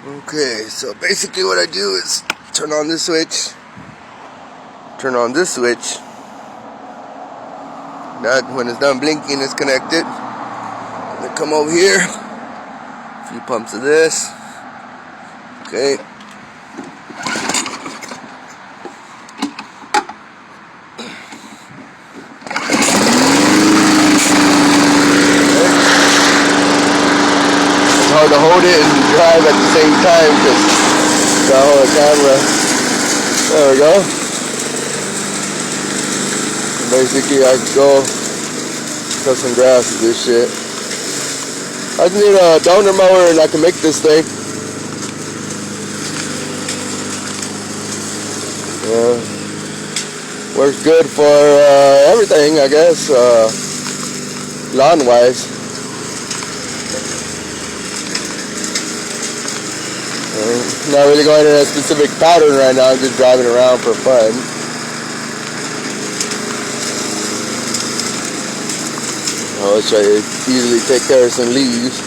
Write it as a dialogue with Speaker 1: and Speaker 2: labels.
Speaker 1: Okay, so basically what I do is turn on this switch, turn on this switch. That, when it's done blinking, it's connected. And then come over here, a few pumps of this. Okay. It's hard to hold it and drive at the same time because I hold the camera. There we go. Basically, I go cut some grass with this shit. I just need a donor mower and I can make this thing. Works good for everything, I guess, lawn-wise. Not really going in a specific pattern right now, I'm just driving around for fun. I'll try to easily take care of some leaves.